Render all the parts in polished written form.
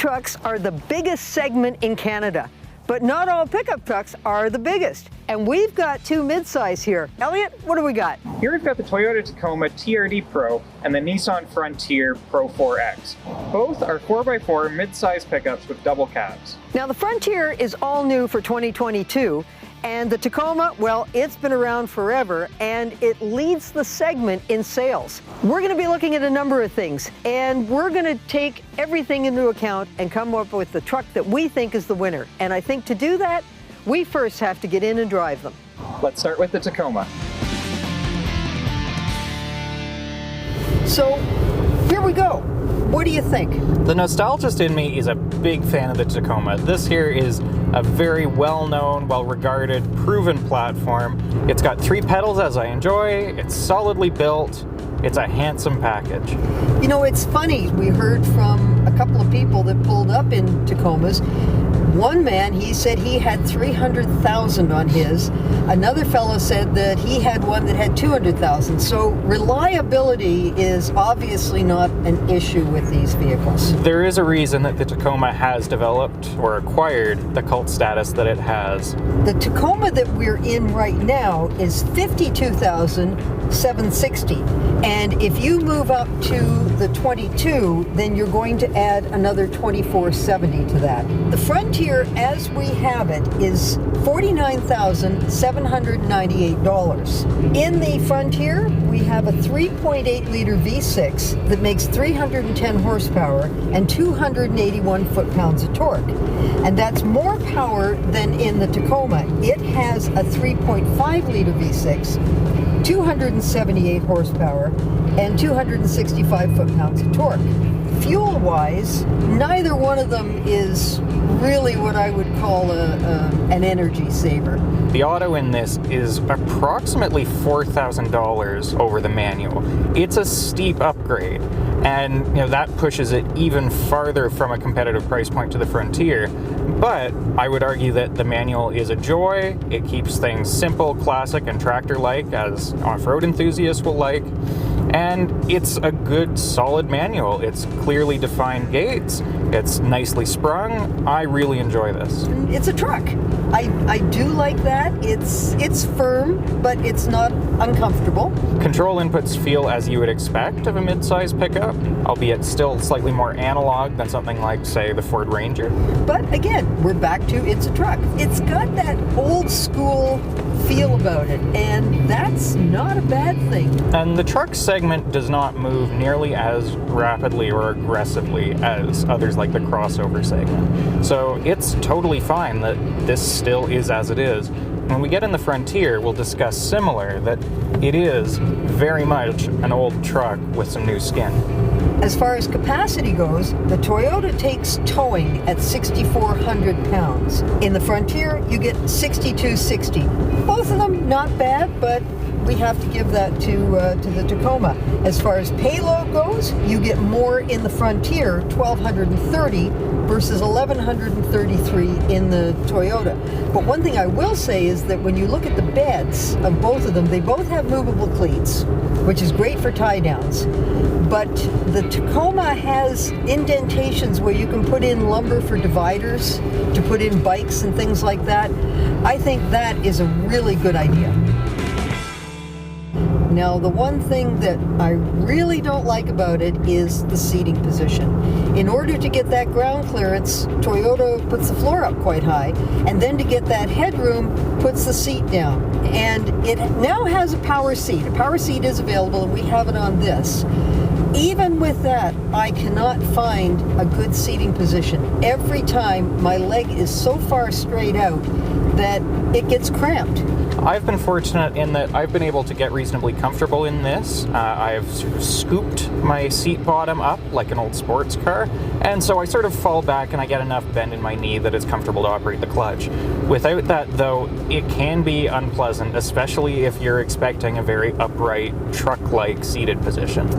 trucks are the biggest segment in Canada, but not all pickup trucks are the biggest. And we've got two midsize here. Elliot, what do we got? Here we've got the Toyota Tacoma TRD Pro and the Nissan Frontier Pro-4X. Both are 4x4 midsize pickups with double cabs. Now the Frontier is all new for 2022, and the Tacoma, well, it's been around forever, and it leads the segment in sales. We're going to be looking at a number of things, and we're going to take everything into account and come up with the truck that we think is the winner. And I think to do that, we first have to get in and drive them. Let's start with the Tacoma. So, here we go. What do you think? The nostalgist in me is a big fan of the Tacoma. This here is a very well-known, well-regarded, proven platform. It's got 3 pedals, as I enjoy. It's solidly built. It's a handsome package. You know, it's funny. We heard from a couple of people that pulled up in Tacomas. One man, he said he had 300,000 on his. Another fellow said that he had one that had 200,000. So reliability is obviously not an issue with these vehicles. There is a reason that the Tacoma has developed or acquired the cult status that it has. The Tacoma that we're in right now is 52,760. And if you move up to the 22, then you're going to add another 2,470 to that. The Frontier, as we have it, is $49,798. In the Frontier, we have a 3.8 liter V6 that makes 310 horsepower and 281 foot-pounds of torque. And that's more power than in the Tacoma. It has a 3.5 liter V6, 278 horsepower, and 265 foot-pounds of torque. Fuel-wise, neither one of them is really what I would call an energy saver. The auto in this is approximately $4,000 over the manual. It's a steep upgrade, and that pushes it even farther from a competitive price point to the Frontier. But I would argue that the manual is a joy. It keeps things simple, classic, and tractor-like, as off-road enthusiasts will like. And it's a good, solid manual. It's clearly defined gates. It's nicely sprung. I really enjoy this. It's a truck. I do like that. It's firm, but it's not uncomfortable. Control inputs feel as you would expect of a mid-size pickup, albeit still slightly more analog than something like, say, the Ford Ranger. But again, we're back to it's a truck. It's got that old school feel about it, and that's not a bad thing. And the truck segment does not move nearly as rapidly or aggressively as others like the crossover segment. So it's totally fine that this still is as it is. When we get in the Frontier, we'll discuss similar, that it is very much an old truck with some new skin. As far as capacity goes, the Toyota takes towing at 6,400 pounds. In the Frontier, you get 6,260. Both of them not bad, but we have to give that to the Tacoma. As far as payload goes, you get more in the Frontier, 1,230 versus 1,133 in the Toyota. But one thing I will say is that when you look at the beds of both of them, they both have movable cleats, which is great for tie downs. But the Tacoma has indentations where you can put in lumber for dividers, to put in bikes and things like that. I think that is a really good idea. Now, the one thing that I really don't like about it is the seating position. In order to get that ground clearance, Toyota puts the floor up quite high, and then to get that headroom, puts the seat down. And it now has a power seat. A power seat is available, and we have it on this. Even with that, I cannot find a good seating position. Every time my leg is so far straight out that it gets cramped. I've been fortunate in that I've been able to get reasonably comfortable in this. I've sort of scooped my seat bottom up like an old sports car, and so I sort of fall back and I get enough bend in my knee that it's comfortable to operate the clutch. Without that, though, it can be unpleasant, especially if you're expecting a very upright, truck-like seated position.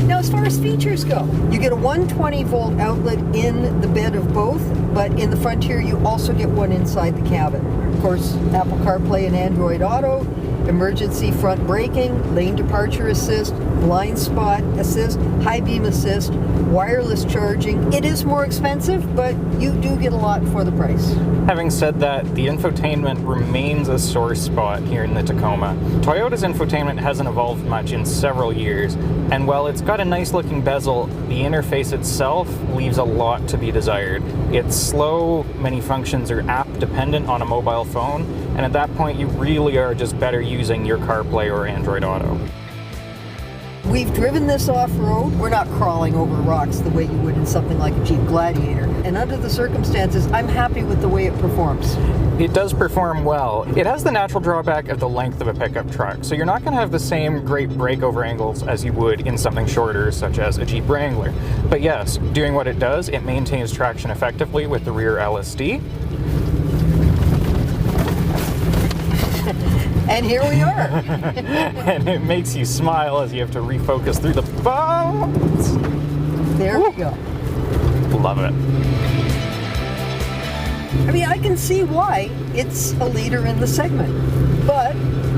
Now, as far as features go, you get a 120-volt outlet in the bed of both, but in the Frontier, you also get one inside the cabin. Of course, Apple CarPlay and Android Auto, emergency front braking, lane departure assist, blind spot assist, high beam assist, wireless charging. It is more expensive, but you do get a lot for the price. Having said that, the infotainment remains a sore spot here in the Tacoma. Toyota's infotainment hasn't evolved much in several years, and while it's got a nice looking bezel, the interface itself leaves a lot to be desired. It's slow, many functions are app dependent on a mobile phone, and at that point you really are just better using your CarPlay or Android Auto. We've driven this off-road. We're not crawling over rocks the way you would in something like a Jeep Gladiator. And under the circumstances, I'm happy with the way it performs. It does perform well. It has the natural drawback of the length of a pickup truck, so you're not going to have the same great breakover angles as you would in something shorter, such as a Jeep Wrangler. But yes, doing what it does, it maintains traction effectively with the rear LSD. And here we are. And it makes you smile as you have to refocus through the bumps. There we go. Love it. I mean, I can see why it's a leader in the segment, but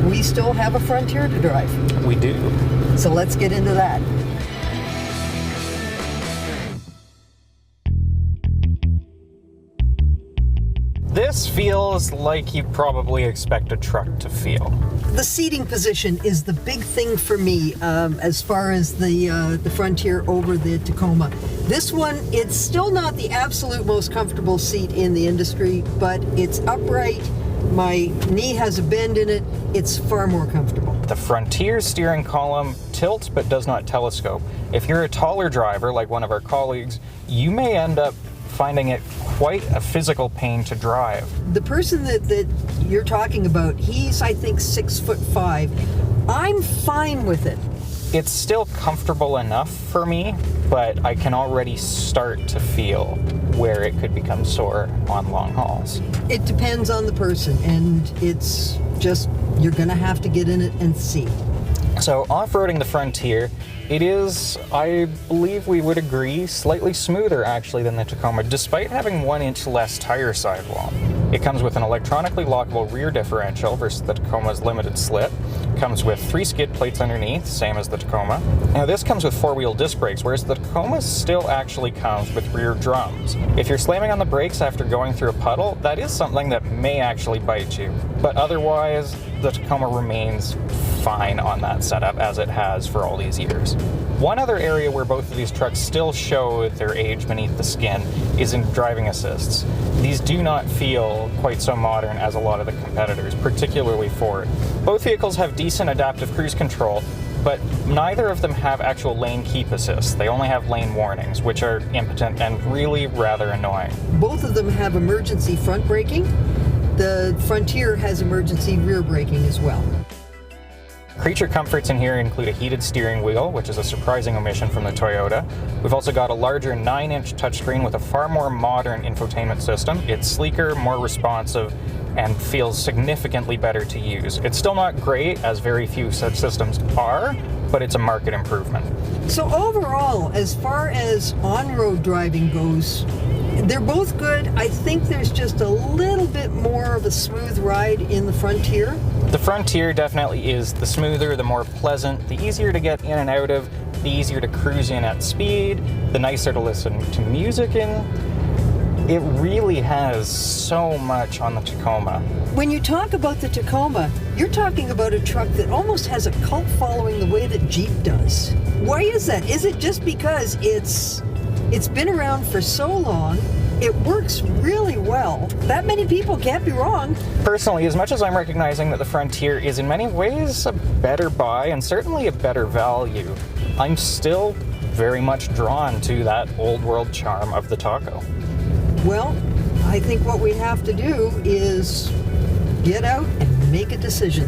we still have a Frontier to drive. We do. So let's get into that. This feels like you probably expect a truck to feel. The seating position is the big thing for me as far as the Frontier over the Tacoma. This one, it's still not the absolute most comfortable seat in the industry, but it's upright. My knee has a bend in it. It's far more comfortable. The Frontier steering column tilts but does not telescope. If you're a taller driver, like one of our colleagues, you may end up finding it quite a physical pain to drive. The person that you're talking about, he's, I think, 6'5". I'm fine with it. It's still comfortable enough for me, but I can already start to feel where it could become sore on long hauls. It depends on the person, and it's just, you're gonna have to get in it and see. So off-roading the Frontier, it is, I believe we would agree, slightly smoother actually than the Tacoma, despite having 1 inch less tire sidewall. It comes with an electronically lockable rear differential versus the Tacoma's limited slip. Comes with 3 skid plates underneath, same as the Tacoma. Now this comes with 4-wheel disc brakes, whereas the Tacoma still actually comes with rear drums. If you're slamming on the brakes after going through a puddle, that is something that may actually bite you. But otherwise, the Tacoma remains fine on that setup as it has for all these years. One other area where both of these trucks still show their age beneath the skin is in driving assists. These do not feel quite so modern as a lot of the competitors, particularly Ford. Both vehicles have decent adaptive cruise control, but neither of them have actual lane keep assist. They only have lane warnings, which are impotent and really rather annoying. Both of them have emergency front braking. The Frontier has emergency rear braking as well. Creature comforts in here include a heated steering wheel, which is a surprising omission from the Toyota. We've also got a larger 9-inch touchscreen with a far more modern infotainment system. It's sleeker, more responsive, and feels significantly better to use. It's still not great, as very few such systems are, but it's a market improvement. So overall, as far as on-road driving goes, they're both good. I think there's just a little bit more of a smooth ride in the Frontier. The Frontier definitely is the smoother, the more pleasant, the easier to get in and out of, the easier to cruise in at speed, the nicer to listen to music in. It really has so much on the Tacoma. When you talk about the Tacoma, you're talking about a truck that almost has a cult following the way that Jeep does. Why is that? Is it just because it's been around for so long? It works really well. That many people can't be wrong. Personally, as much as I'm recognizing that the Frontier is in many ways a better buy and certainly a better value, I'm still very much drawn to that old world charm of the Taco. Well, I think what we have to do is get out and make a decision.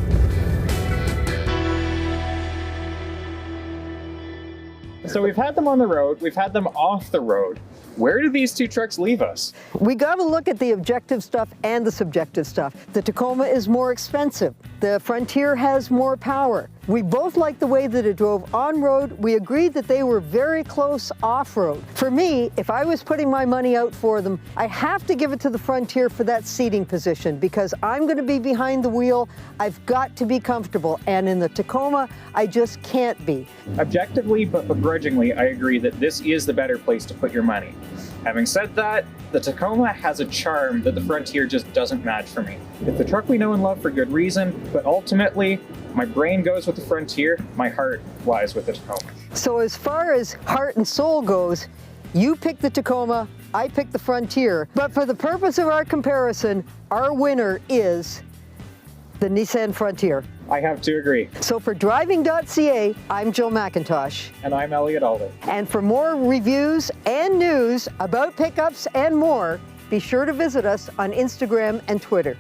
So we've had them on the road, we've had them off the road. Where do these two trucks leave us? We got to look at the objective stuff and the subjective stuff. The Tacoma is more expensive. The Frontier has more power. We both liked the way that it drove on-road. We agreed that they were very close off-road. For me, if I was putting my money out for them, I have to give it to the Frontier for that seating position because I'm going to be behind the wheel. I've got to be comfortable, and in the Tacoma, I just can't be. Objectively, but begrudgingly, I agree that this is the better place to put your money. Having said that, the Tacoma has a charm that the Frontier just doesn't match for me. It's the truck we know and love for good reason, but ultimately, my brain goes with the Frontier, my heart lies with the Tacoma. So as far as heart and soul goes, you pick the Tacoma, I pick the Frontier, but for the purpose of our comparison, our winner is the Nissan Frontier. I have to agree. So for Driving.ca, I'm Jill McIntosh. And I'm Elliot Alden. And for more reviews and news about pickups and more, be sure to visit us on Instagram and Twitter.